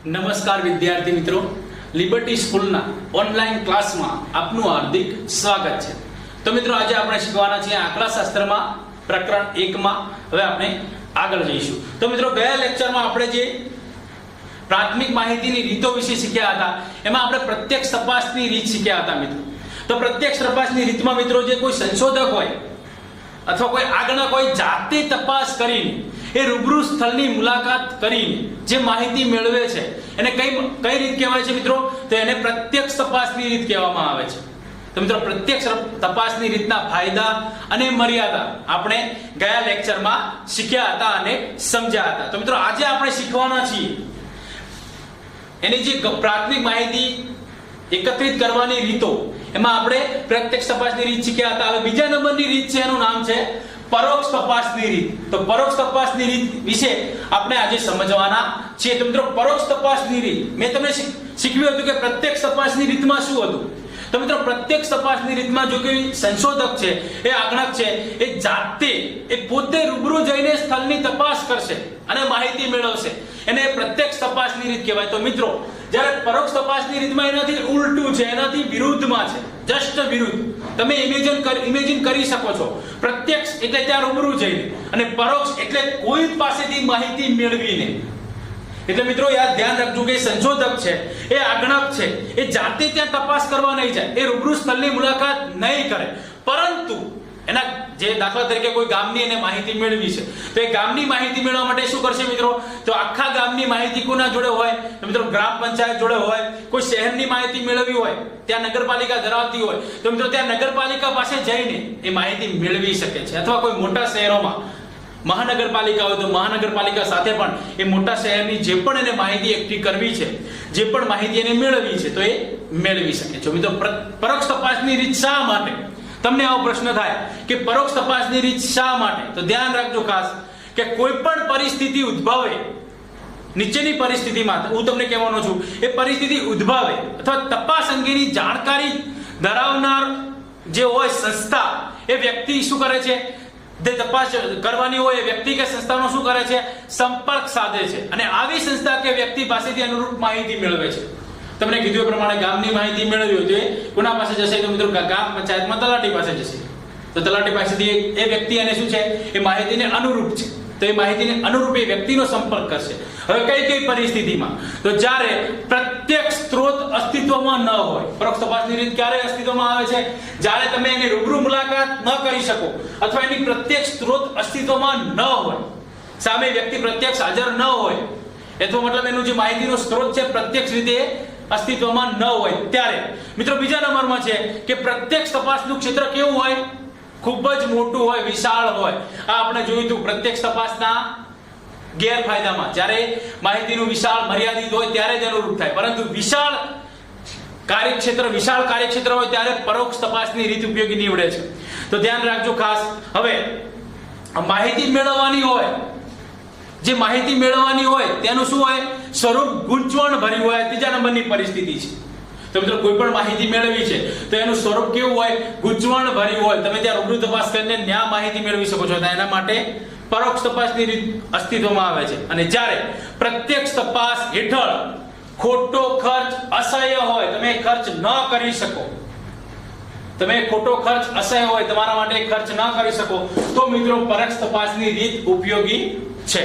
નમસ્કાર વિદ્યાર્થી મિત્રો, લિબર્ટી સ્કૂલના ઓનલાઈન ક્લાસમાં આપનું હાર્દિક સ્વાગત છે। તો મિત્રો આજે આપણે શીખવાના છીએ આંકડાશાસ્ત્રમાં પ્રકરણ 1 માં। હવે આપણે આગળ જઈશું। તો મિત્રો ગયા લેક્ચરમાં આપણે જે પ્રાથમિક માહિતીની રીતો વિશે શીખ્યા હતા એમાં આપણે પ્રત્યક્ષ તપાસની રીત શીખ્યા હતા મિત્રો। તો પ્રત્યક્ષ તપાસની રીતમાં મિત્રો જે કોઈ સંશોધક હોય અથવા કોઈ આગળના કોઈ જાતે તપાસ કરીને એ રૂબરૂ સ્થળની મુલાકાત કરીને જે માહિતી મેળવે છે એને કઈ રીત કહેવાય છે મિત્રો? તો એને પ્રત્યક્ષ તપાસની રીત કહેવામાં આવે છે। તો મિત્રો પ્રત્યક્ષ તપાસની રીતના ફાયદા અને મર્યાદા આપણે ગયા લેક્ચરમાં શીખ્યા હતા અને સમજ્યા હતા। તો મિત્રો આજે આપણે શીખવાના છીએ એની જે પ્રાથમિક માહિતી એકત્રિત કરવાની રીતો, એમાં આપણે પ્રત્યક્ષ તપાસની રીત શીખ્યા હતા। હવે બીજા નંબરની રીત છે, એનું નામ છે પરોક્ષ તપાસની રીત। તો પરોક્ષ તપાસની રીત વિશે આપણે આજે સમજવાના છીએ। તો મિત્રો પરોક્ષ તપાસની રીત મેં તમને શીખવ્યું હતું કે પ્રત્યક્ષ તપાસની રીતમાં શું હતું। તો મિત્રો પ્રત્યક્ષ તપાસની રીતમાં જો કોઈ સંશોધક છે, એ આગણક છે, એ જાતે એ પોતે રૂબરૂ જઈને સ્થળની તપાસ કરશે અને માહિતી મેળવશે, એને પ્રત્યક્ષ તપાસની રીત કહેવાય। તો મિત્રો જ્યારે પરોક્ષ તપાસની રીતમાં એનાથી ઉલટું છે, એનાથી વિરુદ્ધમાં છે, જસ્ટ વિરુદ્ધ। તમે ઇમેજિન કરી શકો છો। પ્રત્યક્ષ એટલે ત્યાં રૂબરૂ જઈને, અને પરોક્ષ એટલે કોઈ પાસેથી માહિતી મેળવીને। એટલે મિત્રો યાદ ધ્યાન રાખજો કે સંશોધક છે, એ આગણક છે, એ જાતે ત્યાં તપાસ કરવા નહીં જાય, એ રૂબરૂ સ્થળની મુલાકાત નહીં કરે, પરંતુ એના જે દાખલા તરીકે કોઈ ગામની એને માહિતી મેળવી છે, તો એ ગામની માહિતી મેળવવા માટે શું કરશે મિત્રો? તો આખા ગામની માહિતી કોના જોડે હોય? તો મિત્રો ગ્રામ પંચાયત જોડે હોય। કોઈ શહેરની માહિતી મેળવી હોય, ત્યાં નગરપાલિકા ધરાવતી હોય, તો મિત્રો ત્યાં નગરપાલિકા પાસે જઈને એ માહિતી મેળવી શકે છે। અથવા કોઈ મોટા શહેરોમાં મહાનગરપાલિકા હોય તો મહાનગરપાલિકા સાથે પણ એ મોટા શહેરની જે પણ એને માહિતી એકઠી કરવી છે, જે પણ માહિતી એને મેળવી છે, તો એ મેળવી શકે છે। મિત્રો પરોક્ષ તપાસની રીત શા માટે? તમને આવો પ્રશ્ન થાય કે પરોક્ષ તપાસની રીત શા માટે? તો ધ્યાન રાખજો ખાસ કે કોઈ પણ પરિસ્થિતિ ઉદ્ભવે, નીચેની પરિસ્થિતિમાં હું તમને કહેવાનો છું, એ પરિસ્થિતિ ઉદ્ભવે અથવા તપાસ અંગેની જાણકારી ધરાવનાર જે હોય સંસ્થા, એ વ્યક્તિ શું કરે છે? જે તપાસ કરવાની હોય એ વ્યક્તિ કે સંસ્થાનો શું કરે છે? સંપર્ક સાધે છે, અને આવી સંસ્થા કે વ્યક્તિ પાસેથી અનુરૂપ માહિતી મેળવે છે। તમને કીધું એ પ્રમાણે ગામની માહિતી મેળવી હોય તો એ કોના પાસે જશે? તો મિત્રો ગામ પંચાયતમાં તલાટી પાસે જશે। તો તલાટી પાસેથી એ વ્યક્તિ અને શું છે? એ માહિતીને અનુરૂપ છે, તો એ માહિતીને અનુરૂપ એ વ્યક્તિનો સંપર્ક કરશે। હવે કઈ પરિસ્થિતિમાં? તો જ્યારે પ્રત્યક્ષ સ્ત્રોત અસ્તિત્વમાં ન હોય। પરોક્ષ તપાસની રીત ક્યારે અસ્તિત્વમાં આવે છે? જ્યારે તમે એની રૂબરૂ મુલાકાત ન કરી શકો અથવા એની પ્રત્યક્ષ સ્ત્રોત અસ્તિત્વમાં ન હોય, સામે વ્યક્તિ પ્રત્યક્ષ હાજર ન હોય, એટલો મતલબ એનું જે માહિતીનો સ્ત્રોત છે પ્રત્યક્ષ રીતે અસ્તિત્વમાં ન હોય, ત્યારે મિત્રો બીજા નંબરમાં છે કે પ્રત્યક્ષ તપાસનું ક્ષેત્ર કેવું હોય? ખૂબ જ મોટું હોય, વિશાળ હોય। આ આપણે જોયું હતું પ્રત્યક્ષ તપાસના ગેરફાયદામાં, જ્યારે માહિતીનું વિશાળ મર્યાદિત હોય ત્યારે જ અનુરૂપ થાય, પરંતુ વિશાળ કાર્યક્ષેત્ર હોય ત્યારે પરોક્ષ તપાસની રીત ઉપયોગી નીવડે છે। તો ધ્યાન રાખજો ખાસ। હવે માહિતી મેળવવાની હોય, જે માહિતી મેળવવાની હોય તેનું શું હોય? સ્વરૂપ ગૂંચવણ ભર્યું હોય, ત્રીજા નંબરની પરિસ્થિતિ છે। તો મિત્રો કોઈ પણ માહિતી મેળવી છે તો એનું સ્વરૂપ કેવું હોય? ગૂંચવણ ભર્યું હોય। તમે ત્યાં રૂબરૂ તપાસ કરીને ન્યા માહિતી મેળવી શકો છો, એના માટે પરોક્ષ તપાસની રીત અસ્તિત્વમાં આવે છે। અને જ્યારે પ્રત્યક્ષ તપાસ હેઠળ ખોટો ખર્ચ અસહ્ય હોય, તમે ખર્ચ ન કરી શકો, તમારા માટે ખર્ચ ન કરી શકો, તો મિત્રો પરોક્ષ તપાસની રીત ઉપયોગી છે।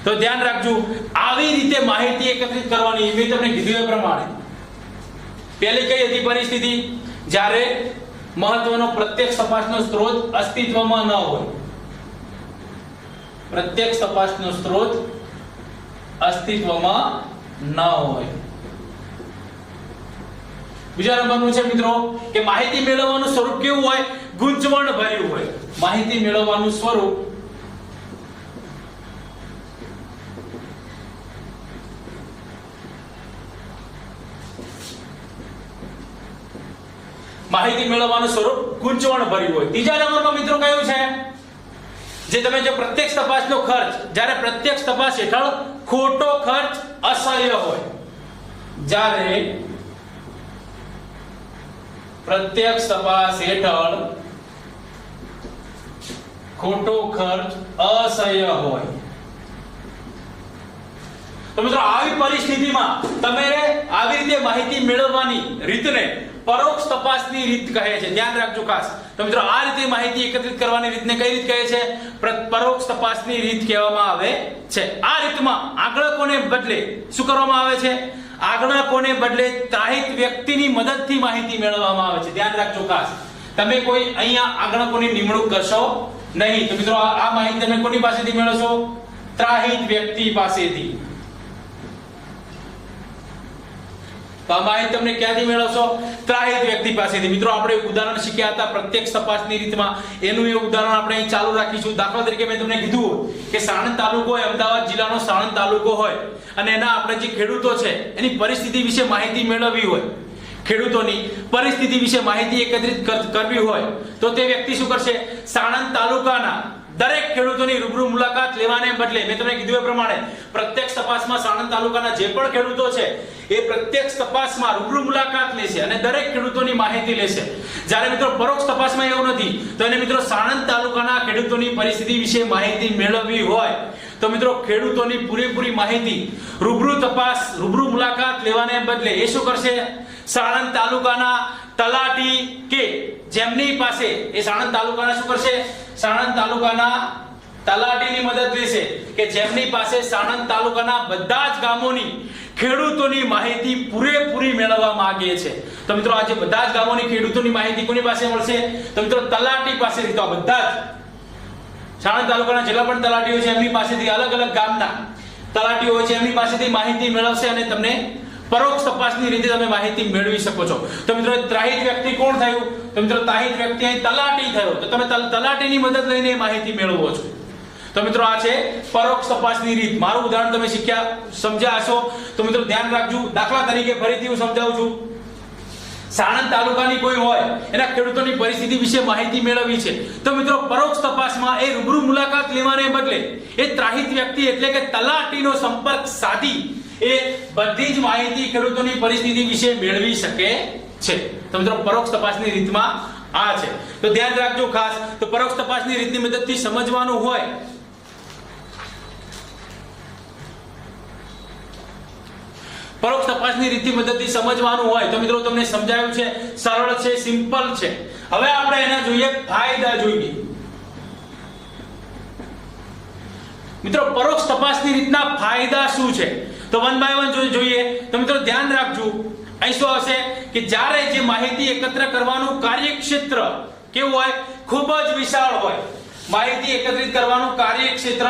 તો ધ્યાન રાખજો, આવી રીતે માહિતી એકત્રિત કરવાની મેં તમને કીધું એ પ્રમાણે પહેલી કઈ હતી પરિસ્થિતિ? જ્યારે મહત્વનો પ્રત્યક્ષ તપાસનો સ્ત્રોત અસ્તિત્વમાં ન હોય, પ્રત્યક્ષ તપાસનો સ્ત્રોત અસ્તિત્વમાં ન હોય। બીજા નંબરનું છે મિત્રો કે માહિતી મેળવવાનું સ્વરૂપ કેવું હોય? ગૂંચવણ ભર્યું હોય। માહિતી મેળવવાનું સ્વરૂપ ગૂંચવણ ભર્યું હોય। ત્રીજા નંબરમાં મિત્રો કયું છે? જે તમે જો પ્રત્યક્ષ તપાસનો ખર્ચ, જ્યારે પ્રત્યક્ષ તપાસ હેઠળ ખોટો ખર્ચ અસહ્ય હોય, જ્યારે પ્રત્યક્ષ તપાસ હેઠળ ખોટો ખર્ચ અસહ્ય હોય, તો મિત્રો આવી પરિસ્થિતિમાં તમારે આવી રીતે માહિતી મેળવવાની રીતને પરોક્ષ તપાસની રીત કહે છે. ધ્યાન રાખજો ખાસ. તો મિત્રો આ રીતે માહિતી એકત્રિત કરવાની રીતને કઈ રીત કહે છે? પરોક્ષ તપાસની રીત કહેવામાં આવે છે. આ રીતમાં આંકડકોને બદલે શું કરવામાં આવે છે? આંકડકોને બદલે ત્રાહિત વ્યક્તિની મદદથી માહિતી મેળવવામાં આવે છે. ધ્યાન રાખજો ખાસ. તમે કોઈ અહીંયા આંકડકોની નિમણૂક કરશો નહીં. તો મિત્રો આ માહિતી તમે કોની પાસેથી મેળવશો? ત્રાહિત વ્યક્તિ પાસેથી. તો આ માહિતી તમને ક્યાંથી મેળવશો? ત્રાહિત વ્યક્તિ પાસેથી. મિત્રો આપણે ઉદાહરણ શીખ્યા હતા પ્રત્યક્ષ તપાસની રીતમાં, એનું એ ઉદાહરણ આપણે અહીં ચાલુ રાખીશું. દાખલા તરીકે મેં તમને કીધું કે સાણંદ તાલુકો હોય, અમદાવાદ જિલ્લાનો સાણંદ તાલુકો હોય અને એના આપણે જે ખેડૂતો છે એની પરિસ્થિતિ વિશે માહિતી મેળવવી હોય, ખેડૂતોની પરિસ્થિતિ વિશે માહિતી એકત્રિત કરવી હોય તો તે વ્યક્તિ શું કરશે? સાણંદ તાલુકાના દરેક ખેડૂતોની રૂબરૂ મુલાકાત લેવાને બદલે મેં તમને કીધું એ પ્રમાણે પ્રત્યક્ષ તપાસમાં સાણંદ તાલુકાના જે પણ ખેડૂતો છે એ પ્રત્યક્ષ તપાસમાં રૂબરૂ મુલાકાત લેશે અને દરેક ખેડૂતોની માહિતી લેશે. જ્યારે મિત્રો પરોક્ષ તપાસમાં એવું નથી. તો એને મિત્રો સાણંદ તાલુકાના ખેડૂતોની પરિસ્થિતિ વિશે માહિતી મેળવવી હોય તો મિત્રો ખેડૂતોની પૂરેપૂરી માહિતી રૂબરૂ તપાસ, રૂબરૂ મુલાકાત લેવાને બદલે એ શું કરશે? સાણંદ તાલુકાના તલાટી કે જેમની પાસે એ સાણંદ તાલુકાના શું કરશે? સાણંદ તાલુકાના તલાટીની મદદ લેશે કે જેમની પાસે સાણંદ તાલુકાના બધા જ ગામોની ખેડૂતોની માહિતી પૂરેપૂરી મેળવવા માંગે છે. તો મિત્રો આજે બધા જ ગામોની ખેડૂતોની માહિતી કોની પાસે મળશે? તો મિત્રો તલાટી પાસેથી. તો બધા જ સાણંદ તાલુકાના જેટલા પણ તલાટીઓ છે એમની પાસેથી, અલગ અલગ ગામના તલાટીઓ છે એમની પાસેથી માહિતી મેળવશે અને તમને પરોક્ષ તપાસની રીતે તમે માહિતી મેળવી શકો છો. તો મિત્રો ત્રાહિત વ્યક્તિ કોણ થયું? તો મિત્રો ત્રાહિત વ્યક્તિ અહીં તલાટી થયો. તો તમે તલાટીની મદદ લઈને માહિતી મેળવો છો. તો મિત્રો આ છે પરોક્ષ તપાસની રીત. મારું ઉદાહરણ તમે સમજ્યા હશો. તો મિત્રો ધ્યાન રાખજો. દાખલા તરીકે ફરીથી હું સમજાવું છું. સાણંદ તાલુકાની કોઈ હોય એના ખેડૂતોની પરિસ્થિતિ વિશે માહિતી મેળવવી છે તો મિત્રો પરોક્ષ તપાસમાં એ રૂબરૂ મુલાકાત લેવાને બદલે એ ત્રાહિત વ્યક્તિ એટલે કે તલાટીનો સંપર્ક સાધી એ બધી જ માહિતી ખેડૂતોની પરિસ્થિતિ વિશે મેળવી શકે છે. તો મિત્રો પરોક્ષ તપાસની રીતમાં આ છે. તો ધ્યાન રાખજો ખાસ. તો પરોક્ષ તપાસની રીતની મદદથી સમજવાનું હોય પરોક્ષ તપાસની રીતની મદદથી સમજવાનું હોય તો મિત્રો તમને સમજાયું છે, સરળ છે, સિમ્પલ છે. હવે આપણે એના જોઈએ ફાયદા જોઈએ. મિત્રો પરોક્ષ તપાસની રીતના ફાયદા શું છે તો વન બાય વન જોઈએ. તો મિત્રો ધ્યાન રાખજો. અહીં શું આવશે કે જ્યારે જે માહિતી એકત્ર કરવાનું કાર્યક્ષેત્ર કેવું હોય? ખૂબ જ વિશાળ હોય. માહિતી એકત્રિત કરવાનું કાર્યક્ષેત્ર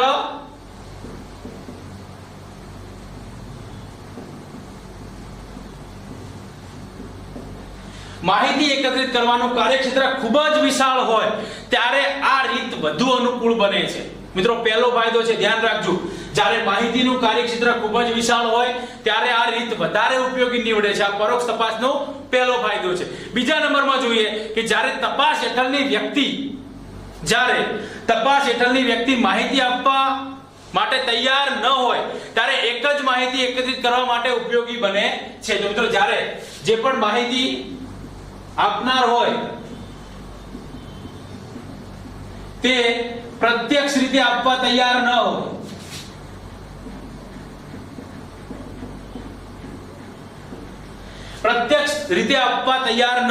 ખૂબ જ વિશાળ હોય ત્યારે આ રીત વધુ અનુકૂળ બને છે. મિત્રો પહેલો ફાયદો છે, ધ્યાન રાખજો. જ્યારે માહિતીનું કાર્યક્ષેત્ર ખૂબ જ વિશાળ હોય ત્યારે આ રીત વધારે ઉપયોગી નીવડે છે. આ પરોક્ષ તપાસનો પહેલો ફાયદો છે. બીજા નંબરમાં જોઈએ કે જ્યારે તપાસ હેઠળની વ્યક્તિ માહિતી આપવા માટે તૈયાર ન હોય ત્યારે એક જ માહિતી એકત્રિત કરવા માટે ઉપયોગી બને છે. તો મિત્રો જ્યારે જે પણ માહિતી આપનાર હોય તે પ્રત્યક્ષ રીતે આપવા તૈયાર ન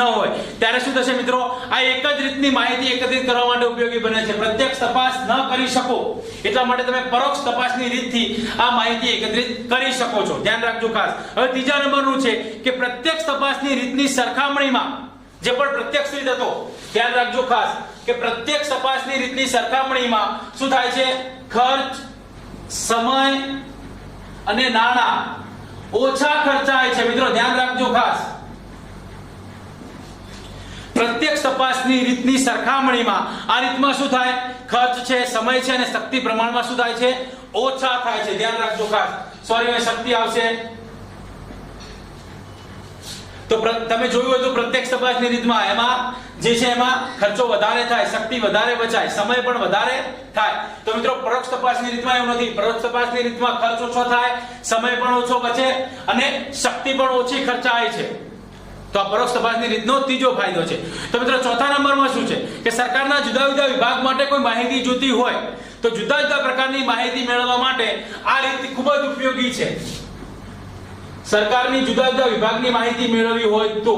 હોય ત્યારે શું થશે મિત્રો? આ એક જ રીતની માહિતી એકત્રિત કરવા માટે ઉપયોગી બને છે. પ્રત્યક્ષ તપાસ ન કરી શકો એટલા માટે તમે પરોક્ષ તપાસની રીતથી આ માહિતી એકત્રિત કરી શકો છો. ધ્યાન રાખજો ખાસ. હવે ત્રીજા નંબરનું છે કે પ્રત્યક્ષ તપાસની રીતની સરખામણીમાં જે પણ પ્રત્યક્ષ રીત હતો, ધ્યાન રાખજો ખાસ કે પ્રત્યક્ષ તપાસની રીતની સરખામણીમાં શું થાય છે? ખર્ચ, સમય અને નાણાં ઓછા ખર્ચાય છે. મિત્રો ધ્યાન રાખજો ખાસ. પ્રત્યક્ષ તપાસની રીતની સરખામણીમાં આ રીતમાં શું થાય? ખર્ચ છે, સમય છે અને શક્તિ પ્રમાણમાં શું થાય છે? ઓછા થાય છે. ધ્યાન રાખજો ખાસ. સોરી, હવે શક્તિ આવશે. તો તમે જોયું હોય તો પ્રત્યક્ષ તપાસની રીતમાં એમાં જે છે એમાં ખર્ચો વધારે થાય, શક્તિ વધારે બચાય, સમય પણ વધારે થાય. તો મિત્રો પરોક્ષ તપાસની રીતમાં એવું નથી. પરોક્ષ તપાસની રીતમાં ખર્ચ ઓછો થાય, સમય પણ ઓછો બચે અને શક્તિ પણ ઓછી ખર્ચાય છે. તો આ પરોક્ષ તપાસની રીતનો ત્રીજો ફાયદો છે. તો મિત્રો ચોથા નંબરમાં શું છે કે સરકારના જુદા જુદા વિભાગ માટે કોઈ માહિતી જોતી હોય તો જુદા જુદા પ્રકારની માહિતી મેળવવા માટે આ રીત ખૂબ જ ઉપયોગી છે. સરકારની જુદા જુદા વિભાગની માહિતી મેળવવી હોય તો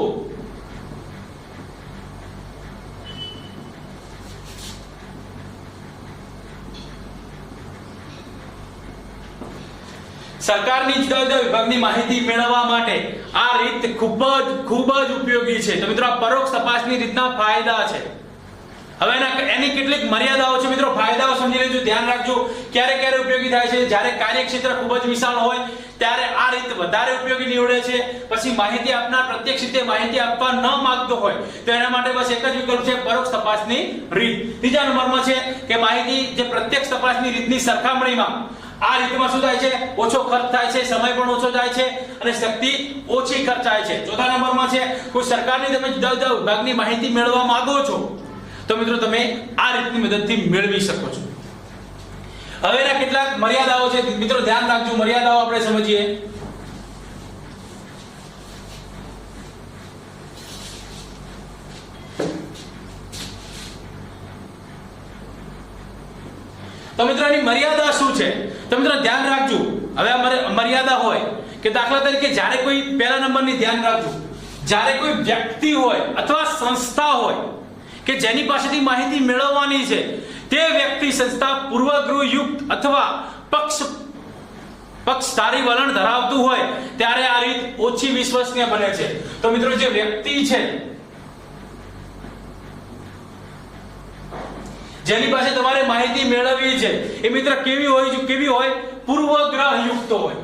સરકારની જુદા જુદા વિભાગની માહિતી મેળવવા માટે આ રીત ખૂબ જ ઉપયોગી છે. તો મિત્રો આ પરોક્ષ તપાસની રીતના ફાયદા છે. હવે એની કેટલીક મર્યાદાઓ છે મિત્રો. ફાયદાઓ સમજી લેજો, ધ્યાન રાખજો. ક્યારે ક્યારે ઉપયોગી થાય છે? જ્યારે કાર્યક્ષેત્ર ખૂબ જ વિશાળ હોય ત્યારે આ રીત વધારે ઉપયોગી નીવડે છે. પછી માહિતી આપનાર પ્રત્યક્ષ રીતે માહિતી આપવા ન માંગતો હોય તો એના માટે બસ એક જ વિકલ્પ છે, પરોક્ષ તપાસની રીત. ત્રીજા નંબરમાં છે કે માહિતી જે પ્રત્યક્ષ તપાસની રીતની સરખામણીમાં આ રીતમાં શું થાય છે? ઓછો ખર્ચ થાય છે, સમય પણ ઓછો જાય છે અને શક્તિ ઓછી ખર્ચાય છે. ચોથા નંબરમાં છે કોઈ સરકારની તમે જુદા જુદા વિભાગની માહિતી મેળવવા માંગો છો તો મિત્રો તમે આ રીતની મદદથી મેળવી શકો છો. હવે એના કેટલાક મર્યાદાઓ છે મિત્રો, ધ્યાન રાખજો. મર્યાદાઓ આપણે સમજીએ. તો મિત્રો એની મર્યાદા શું છે? તો મિત્રો ધ્યાન રાખજો. હવે મર્યાદા હોય કે દાખલા તરીકે જ્યારે કોઈ, પહેલા નંબરની ધ્યાન રાખજો, જ્યારે કોઈ વ્યક્તિ હોય અથવા સંસ્થા હોય કે જેની પાસેથી માહિતી મેળવવાની છે તે વ્યક્તિ સંસ્થા પૂર્વગૃહયુક્ત અથવા પક્ષધારી વલણ ધરાવતું હોય ત્યારે આ રીત ઓછી વિશ્વસનીય બને છે. તો મિત્રો જે વ્યક્તિ છે જેની પાસે તમારે માહિતી મેળવવી છે એ મિત્ર કેવી હોય? પૂર્વગ્રહયુક્ત હોય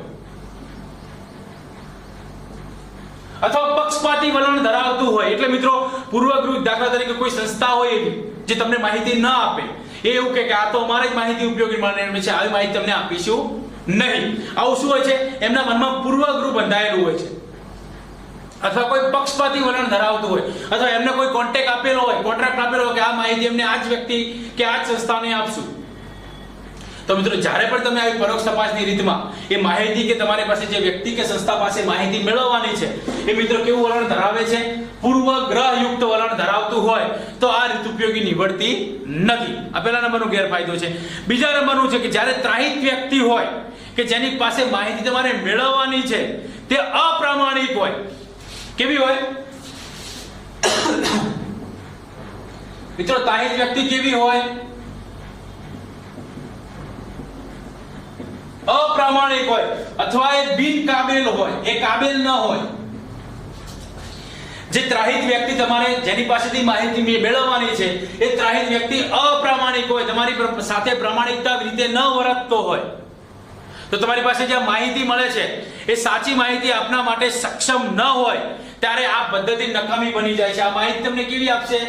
અથવા પક્ષપાતી વલણ ધરાવતું હોય. એટલે મિત્રો પૂર્વગ્રહ, દાખલા તરીકે કોઈ સંસ્થા હોય એવી જે તમને માહિતી ન આપે, એ એવું કે આ તો અમારે જ માહિતી ઉપયોગી માનવામાં છે, આવી માહિતી તમને આપીશું નહીં. આવું શું હોય છે? એમના મનમાં પૂર્વગ્રહ બંધાયેલું હોય છે. અથવા કોઈ પક્ષપાતી વલણ ધરાવતું હોય અથવા એમને કોઈ કોન્ટ્રાક્ટ આપેલો હોય કે આ માહિતી એમને આ જ વ્યક્તિ કે આ જ સંસ્થાને આપશું. તો મિત્રો જ્યારે પણ તમે આવી પરોક્ષ તપાસની રીતમાં એ માહિતી કે તમારી પાસે જે વ્યક્તિ કે સંસ્થા પાસે માહિતી મેળવવાની છે એ મિત્રો કેવું વલણ ધરાવે છે? પૂર્વગ્રહયુક્ત વલણ ધરાવતું હોય તો આ રીત ઉપયોગી નીવડતી નથી. આ પહેલા નંબરનો ગેરફાયદો છે. બીજા નંબરનું છે કે જ્યારે ત્રાહિત વ્યક્તિ હોય કે જેની પાસે માહિતી તમારે મેળવવાની છે તે અપ્રામાણિક હોય. કેવી હોય મિત્રો? ત્રાહિત વ્યક્તિ કેવી હોય? અપ્રામાણિક હોય અથવા એ બિનકાબેલ હોય, એ કાબેલ ન હોય. જે ત્રાહિત વ્યક્તિ તમારે જેની પાસેથી માહિતી મેળવવાની છે એ ત્રાહિત વ્યક્તિ અપ્રામાણિક હોય, તમારી સાથે પ્રામાણિકતા રીતે ન વર્તતો હોય. તો તમારી પાસે જે માહિતી મળે છે એ સાચી માહિતી આપના માટે સક્ષમ ન હોય ત્યારે આ પદ્ધતિ નકામી બની જાય છે. આ માહિતી તમને કેવી આપશે?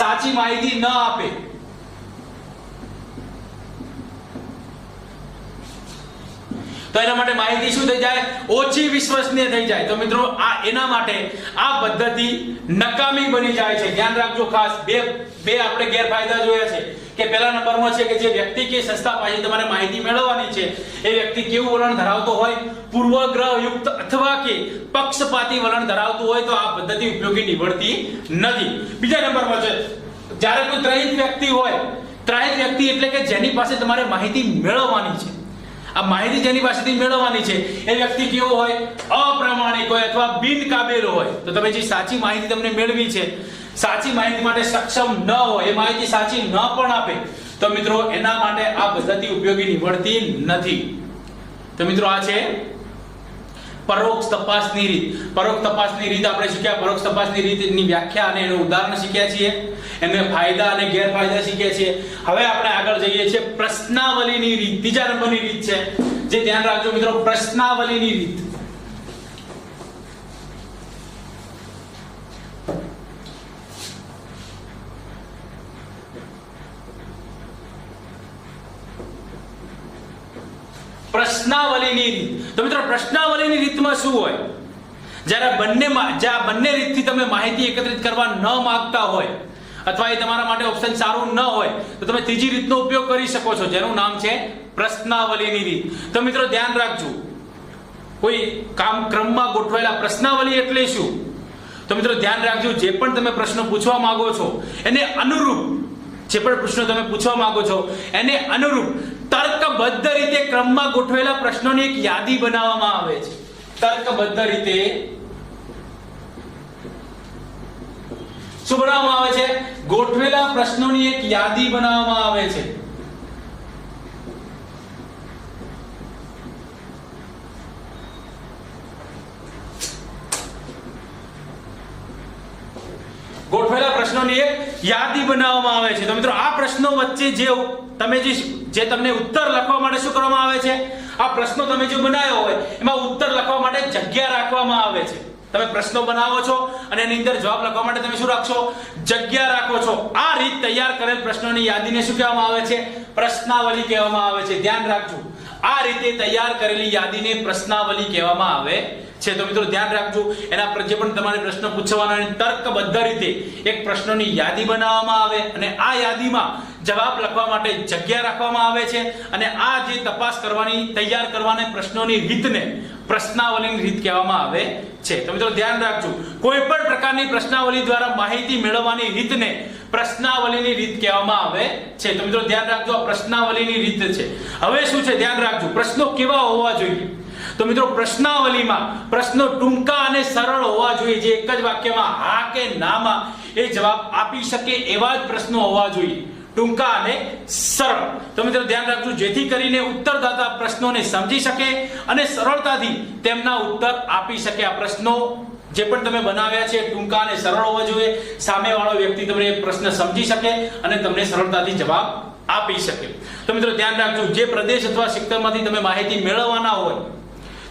સાચી માહિતી ન આપે. તો એના માટે માહિતી શું થઈ જાય? ઓછી વિશ્વસનીય થઈ જાય. તો મિત્રો આ એના માટે આ પદ્ધતિ નકામી બની જાય છે. ધ્યાન રાખજો ખાસ. બે આપણે ગેરફાયદા જોયા છે કે પહેલા નંબરમાં છે કે જે વ્યક્તિ કે સંસ્થા પાસે તમારે માહિતી મેળવવાની છે એ વ્યક્તિ કેવું વલણ ધરાવતો હોય? પૂર્વગ્રહયુક્ત અથવા કે પક્ષપાતી વલણ ધરાવતું હોય તો આ પદ્ધતિ ઉપયોગી નીવડતી નથી. બીજા નંબરમાં છે જ્યારે કોઈ ત્રાહિત વ્યક્તિ હોય. ત્રાહિત વ્યક્તિ એટલે કે જેની પાસે તમારે માહિતી મેળવવાની છે. આ માહિતી જેની પાસેથી મેળવવાની છે એ વ્યક્તિ કેવો હોય? અપ્રામાણિક હોય અથવા બિનકાબેલ હોય. તો તમે જે સાચી માહિતી તમને મેળવી છે, સાચી માહિતી માટે સક્ષમ ન હોય, એ માહિતી સાચી ન પણ આપે તો મિત્રો એના માટે આ પદ્ધતિ ઉપયોગી નીવડતી નથી. તો મિત્રો આ છે પરોક્ષ તપાસની રીત. પરોક્ષ તપાસની રીત આપણે શીખ્યા. પરોક્ષ તપાસની રીતની વ્યાખ્યા અને એનું ઉદાહરણ શીખ્યા છીએ, એને ફાયદા અને ગેરફાયદા શીખ્યા છીએ. હવે આપણે આગળ જઈએ છીએ પ્રશ્નાવલીની રીત. ત્રીજા નંબરની રીત છે જે ધ્યાન રાખજો મિત્રો, પ્રશ્નાવલીની રીત. પ્રશ્નાવલીની રીત. તો મિત્રો પ્રશ્નાવલીની રીતમાં શું હોય? જ્યારે બંને રીતથી તમે માહિતી એકત્રિત કરવા ન માંગતા હોય અથવા એ તમારા માટે ઓપ્શન સારું ન હોય તો તમે ત્રીજી રીતનો ઉપયોગ કરી શકો છો જેનું નામ છે પ્રશ્નાવલીની રીત. તો મિત્રો ધ્યાન રાખજો, કોઈ કામ ક્રમમાં ગોઠવાયેલા. પ્રશ્નાવલી એટલે શું? તો મિત્રો ધ્યાન રાખજો, જે પણ તમે પ્રશ્નો પૂછવા માંગો છો એને અનુરૂપ, જે પણ પ્રશ્નો તમે પૂછવા માંગો છો એને અનુરૂપ તર્કબદ્ધ રીતે ક્રમમાં ગોઠવેલા પ્રશ્નોની એક યાદી બનાવવામાં આવે છે. તર્કબદ્ધ રીતે શું બનાવવામાં આવે છે? ગોઠવેલા પ્રશ્નોની એક યાદી બનાવવામાં આવે છે. ગોઠવેલા પ્રશ્નોની એક યાદી બનાવવામાં આવે છે. તો મિત્રો આ પ્રશ્નો વચ્ચે જે તમને ઉત્તર લખવા માટે શું કરવામાં આવે છે? આ પ્રશ્નો તમે જો બનાવ્યો હોય એમાં ઉત્તર લખવા માટે જગ્યા રાખવામાં આવે છે. તમે પ્રશ્નો બનાવો છો અને એની અંદર જવાબ લખવા માટે તમે શું રાખશો? જગ્યા રાખો છો. આ રીત તૈયાર કરેલ પ્રશ્નોની યાદીને શું કહેવામાં આવે છે? પ્રશ્નાવલી કહેવામાં આવે છે. ધ્યાન રાખજો, આ રીતે તૈયાર કરેલી યાદીને પ્રશ્નાવલી કહેવામાં આવે છે. તો મિત્રો ધ્યાન રાખજો, એના પર જે પણ તમારે પ્રશ્ન પૂછવાના તર્કબદ્ધ રીતે એક પ્રશ્નોની યાદી બનાવવામાં આવે અને આ યાદીમાં જવાબ લખવા માટે જગ્યા રાખવામાં આવે છે અને આ જે તપાસ કરવાની, તૈયાર કરવાને પ્રશ્નોની રીતને પ્રશ્નાવલીની રીત કહેવામાં આવે છે. તો મિત્રો ધ્યાન રાખજો, કોઈ પણ પ્રકારની પ્રશ્નાવલી દ્વારા માહિતી મેળવવાની રીતને પ્રશ્નાવલીની રીત કહેવામાં આવે છે. તો મિત્રો ધ્યાન રાખજો, આ પ્રશ્નાવલીની રીત છે. હવે શું છે? ધ્યાન રાખજો, પ્રશ્નો કેવા હોવા જોઈએ? તો મિત્રો પ્રશ્નાવલીમાં પ્રશ્નો ટૂંકા અને સરળ હોવા જોઈએ, જે એક જ વાક્યમાં હા કે ના માં એ જવાબ આપી શકે એવા જ પ્રશ્નો હોવા જોઈએ, ટૂંકા અને સરળ. તો મિત્રો ધ્યાન રાખજો, જેથી કરીને ઉત્તરદાતા પ્રશ્નોને સમજી શકે અને સરળતાથી તેમના ઉત્તર આપી શકે. આ પ્રશ્નો જે પણ તમે બનાવ્યા છે ટૂંકા અને સરળ હોવા જોઈએ, સામેવાળો વ્યક્તિ તમને પ્રશ્ન સમજી શકે અને તમને સરળતાથી જવાબ આપી શકે. તો મિત્રો ધ્યાન રાખજો, જે પ્રદેશ અથવા સેક્ટરમાંથી તમે માહિતી મેળવવાના હોય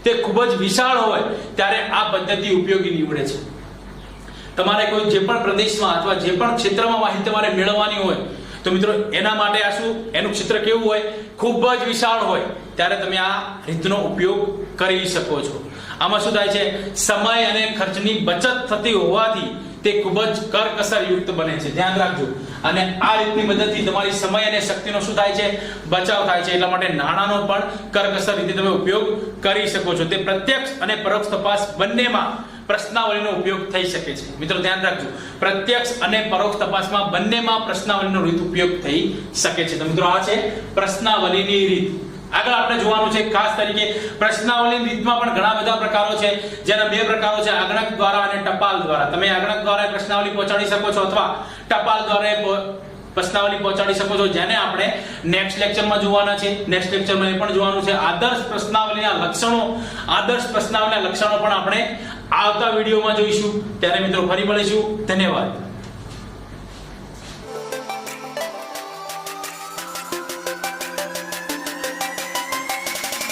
તે ખૂબ જ વિશાળ હોય ત્યારે આ પદ્ધતિ ઉપયોગી નીવડે છે. તમારે કોઈ જે પણ પ્રદેશમાં અથવા જે પણ ક્ષેત્રમાં માહિતી તમારે મેળવવાની હોય તો મિત્રો એના માટે આ શું, એનું ક્ષેત્ર કેવું હોય? ખૂબ જ વિશાળ હોય ત્યારે તમે આ રીતનો ઉપયોગ કરી શકો છો. આમાં શું થાય છે? સમય અને ખર્ચની બચત થતી હોવાથી તે ખૂબ જ કરકસર યુક્ત બને છે. ધ્યાન રાખજો, અને આ રીતની મદદથી તમારી સમય અને શક્તિનો શું થાય છે? બચાવ થાય છે. એટલા માટે નાણાંનો પણ કરકસર રીતે તમે ઉપયોગ કરી શકો છો. તે પ્રત્યક્ષ અને પરોક્ષ તપાસ બંનેમાં પ્રશ્નાવલીનો ઉપયોગ થઈ શકે છે. મિત્રો ધ્યાન રાખજો, પ્રત્યક્ષ અને પરોક્ષ તપાસમાં બંનેમાં પ્રશ્નાવલીનો રીત ઉપયોગ થઈ શકે છે. તો મિત્રો આ છે પ્રશ્નાવલીની રીત. આગળ આપણે જોવાનું છે ખાસ તરીકે પ્રશ્નાવલીની રીતમાં પણ ઘણા બધા પ્રકારો છે, જેના બે પ્રકારો છે, આગણક દ્વારા અને ટપાલ દ્વારા. તમે આગણક દ્વારા પ્રશ્નાવલી પહોંચાડી શકો છો અથવા ટપાલ દ્વારા પ્રશ્નાવલી પહોંચાડી શકો છો, જેને આપણે નેક્સ્ટ લેક્ચરમાં જોવાના છે. નેક્સ્ટ લેક્ચરમાં એ પણ જોવાનું છે આદર્શ પ્રશ્નાવલીના લક્ષણો. આદર્શ પ્રશ્નાવલીના લક્ષણો પણ આપણે આવતા વિડીયોમાં જોઈશું. ત્યારે મિત્રો ફરી મળીશું. ધન્યવાદ.